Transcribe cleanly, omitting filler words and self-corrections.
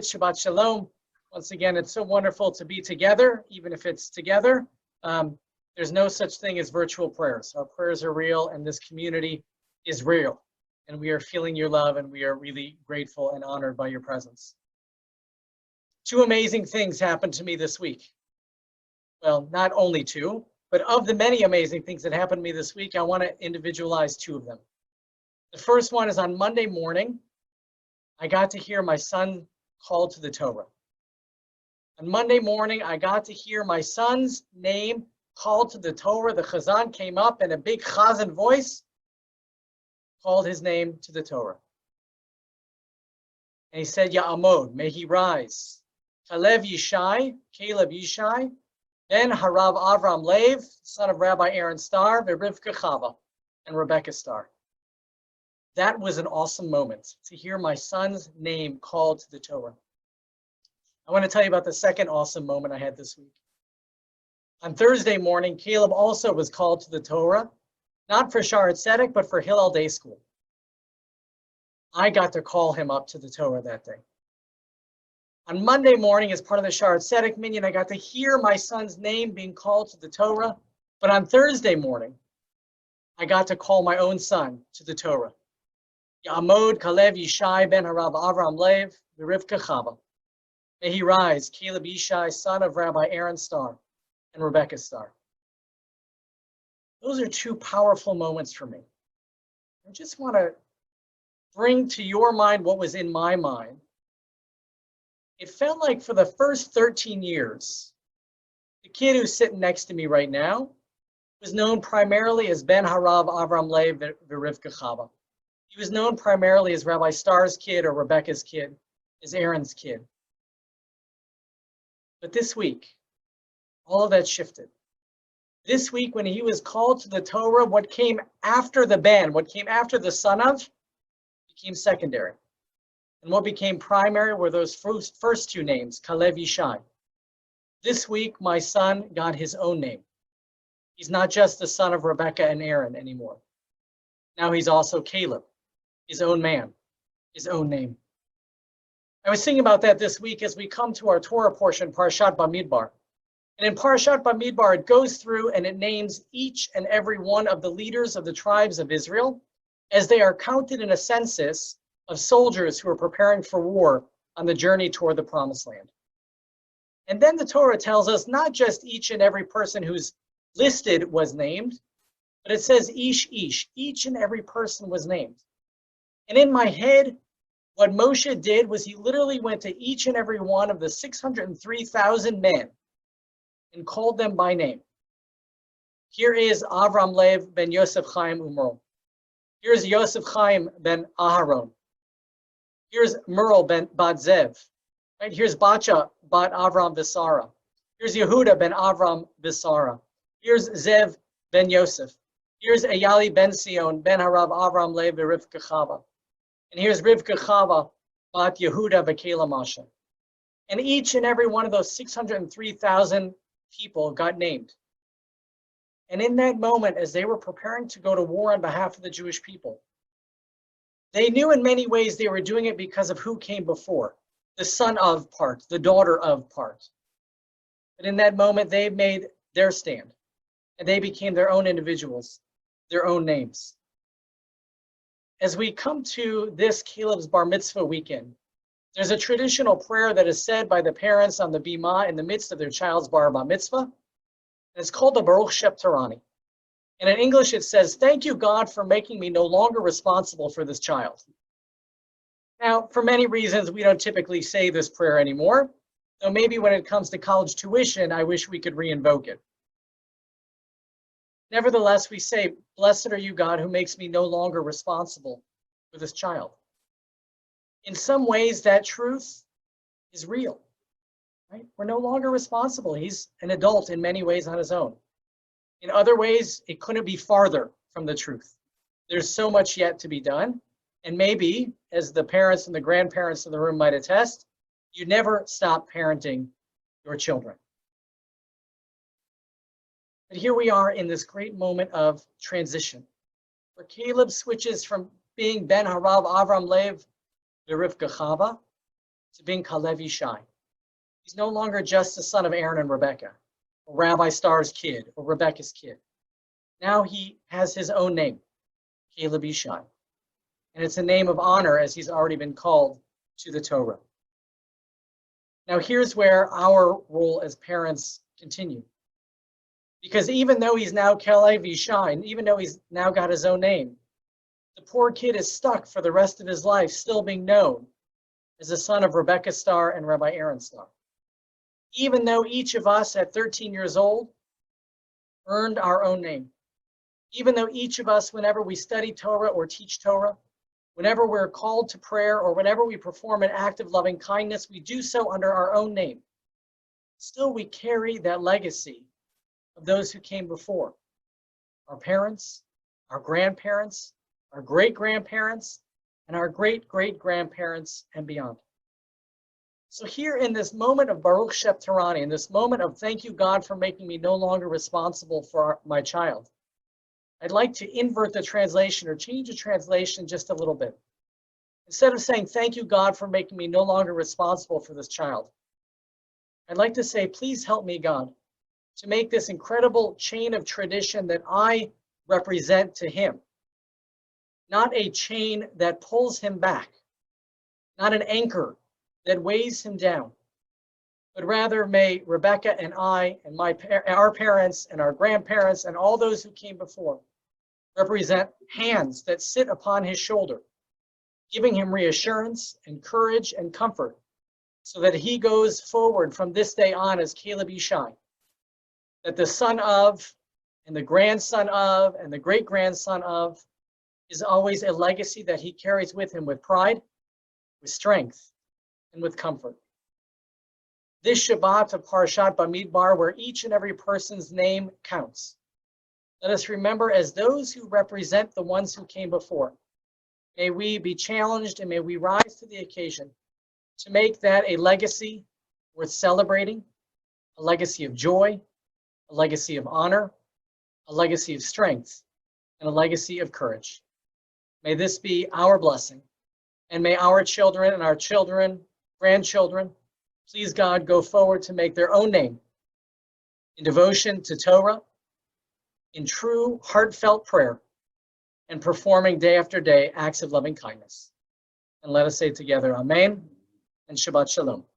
Shabbat Shalom. Once again, it's so wonderful to be together, even if it's together. There's no such thing as virtual prayers. Our prayers are real, and this community is real. And we are feeling your love, and we are really grateful and honored by your presence. Two amazing things happened to me this week. Well, not only two, but of the many amazing things that happened to me this week, I want to individualize two of them. The first one is on Monday morning, I got to hear my son called to the Torah. On Monday morning, I got to hear my son's name called to the Torah. The Chazan came up in a big Chazan voice, called his name to the Torah. And he said, Ya'amod, may he rise. Caleb Yishai, then Harav Avram Lev, son of Rabbi Aaron Starr, Rivka Chava, and Rebecca Starr. That was an awesome moment, to hear my son's name called to the Torah. I want to tell you about the second awesome moment I had this week. On Thursday morning, Caleb also was called to the Torah, not for Zedek, but for Hillel Day School. I got to call him up to the Torah that day. On Monday morning, as part of the Zedek minyan, I got to hear my son's name being called to the Torah. But on Thursday morning, I got to call my own son to the Torah. Ya'amod Caleb Yishai ben Harav Avram Lev, Rivka Chava. May he rise, Caleb Yishai, son of Rabbi Aaron Starr and Rebecca Starr. Those are two powerful moments for me. I just want to bring to your mind what was in my mind. It felt like for the first 13 years, the kid who's sitting next to me right now was known primarily as Ben Harav Avram Lev Rivka Chava. He was known primarily as Rabbi Starr's kid or Rebecca's kid, as Aaron's kid. But this week, all of that shifted. This week, when he was called to the Torah, what came after the Ben, what came after the son of, became secondary. And what became primary were those first two names, Caleb Yishai. This week, my son got his own name. He's not just the son of Rebecca and Aaron anymore. Now he's also Caleb, his own man, his own name. I was thinking about that this week as we come to our Torah portion, Parashat Bamidbar. And in Parashat Bamidbar, it goes through and it names each and every one of the leaders of the tribes of Israel as they are counted in a census of soldiers who are preparing for war on the journey toward the Promised Land. And then the Torah tells us not just each and every person who's listed was named, but it says each and every person was named. And in my head, what Moshe did was he literally went to each and every one of the 603,000 men and called them by name. Here is Avram Lev ben Yosef Chaim Umro. Here's Yosef Chaim ben Aharon. Here's Merle ben Bat Zev. Right? Here's Bacha bat Avram Visara. Here's Yehuda ben Avram Visara. Here's Zev ben Yosef. Here's Eyali ben Sion ben Harav Avram Lev Rivka Chava. And here's Rivka Chava bat Yehuda v'Kela Masha. And each and every one of those 603,000 people got named. And in that moment, as they were preparing to go to war on behalf of the Jewish people, they knew in many ways they were doing it because of who came before, the son of part, the daughter of part. But in that moment, they made their stand, and they became their own individuals, their own names. As we come to this Caleb's Bar Mitzvah weekend, there's a traditional prayer that is said by the parents on the bima in the midst of their child's bar mitzvah. And it's called the Baruch Sheptarani. And in English it says, "Thank you, God, for making me no longer responsible for this child." Now, for many reasons, we don't typically say this prayer anymore, though maybe when it comes to college tuition, I wish we could re-invoke it. Nevertheless, we say, "Blessed are you, God, who makes me no longer responsible for this child." In some ways, that truth is real, right? We're no longer responsible. He's an adult in many ways on his own. In other ways, it couldn't be farther from the truth. There's so much yet to be done. And maybe, as the parents and the grandparents in the room might attest, you never stop parenting your children. But here we are in this great moment of transition, where Caleb switches from being Ben Harav Avram Lev Rivka Chava to being Kalev Yishai. He's no longer just the son of Aaron and Rebekah, or Rabbi Starr's kid, or Rebekah's kid. Now he has his own name, Caleb Yishai. And it's a name of honor as he's already been called to the Torah. Now here's where our role as parents continue. Because even though he's now Caleb Yishai, even though he's now got his own name, the poor kid is stuck for the rest of his life still being known as the son of Rebekah Starr and Rabbi Aaron Starr. Even though each of us at 13 years old earned our own name. Even though each of us, whenever we study Torah or teach Torah, whenever we're called to prayer, or whenever we perform an act of loving kindness, we do so under our own name. Still, we carry that legacy of those who came before. Our parents, our grandparents, our great-grandparents, and our great-great-grandparents and beyond. So here in this moment of Baruch Sheptarani, in this moment of thank you, God, for making me no longer responsible for my child, I'd like to invert the translation or change the translation just a little bit. Instead of saying, thank you, God, for making me no longer responsible for this child, I'd like to say, please help me, God, to make this incredible chain of tradition that I represent to him, not a chain that pulls him back, not an anchor that weighs him down, but rather may Rebekah and I and our parents and our grandparents and all those who came before represent hands that sit upon his shoulder, giving him reassurance and courage and comfort so that he goes forward from this day on as Caleb Yishai, that the son of and the grandson of and the great-grandson of is always a legacy that he carries with him with pride, with strength, and with comfort. This Shabbat of Parshat Bamidbar, where each and every person's name counts, let us remember as those who represent the ones who came before. May we be challenged and may we rise to the occasion to make that a legacy worth celebrating, a legacy of joy, a legacy of honor, a legacy of strength, and a legacy of courage. May this be our blessing, and may our children and our children, grandchildren, please God, go forward to make their own name in devotion to Torah, in true heartfelt prayer, and performing day after day acts of loving kindness. And let us say together, Amen and Shabbat Shalom.